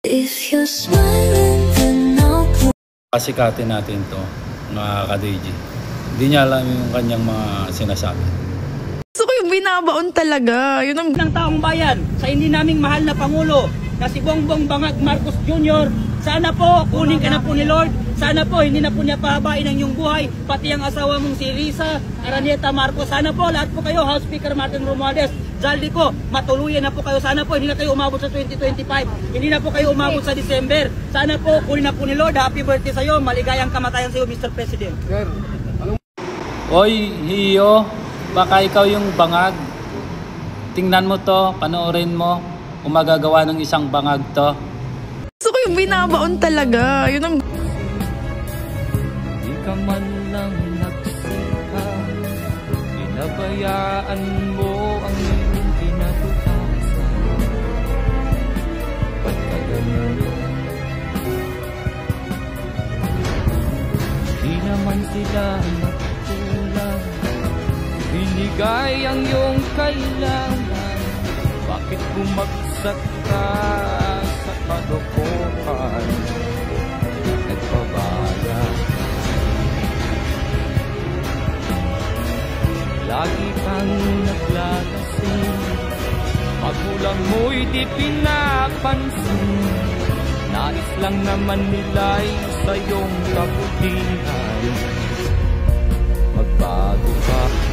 If you're smiling, then I'll... Kasikatin natin to, mga ka-DJ. Hindi niya alam yung kanyang mga sinasabi. Gusto ko yung binabaon talaga. Yun ang ng taong bayan sa hindi naming mahal na Pangulo na si Bongbong Bangag Marcos Jr. Sana po kunin ka na po ni Lord. Sana po hindi na po niya pahabain ang iyong buhay. Pati ang asawa mong si Risa Araneta Marcos. Sana po lahat po kayo, House Speaker Martin Romualdez, Zaldico, matuluyan na po kayo. Sana po hindi na kayo umabot sa 2025. Hindi na po kayo umabot sa December. Sana po kunin na po ni Lord. Happy birthday sa iyo. Maligayang kamatayan sa iyo, Mr. President. Oy, Hiyo, baka ikaw yung bangag. Tingnan mo to, panoorin mo kung magagawa ng isang bangag to. gusto ko yung binabaon talaga. Yun ang... Di ka man lang nagsika, pinabayaan mo ang iyong kinabukasan. Ba't ka ganyan? Di naman sila nagkulang, binigay ang iyong kailangan. Bakit bumagsak ka sa kalokohan? Nagpabaya, lagi kang naglalasing, magulang mo'y di pinapansin. Nais lang naman nila'y sa iyong kabutihan. Magbago ka.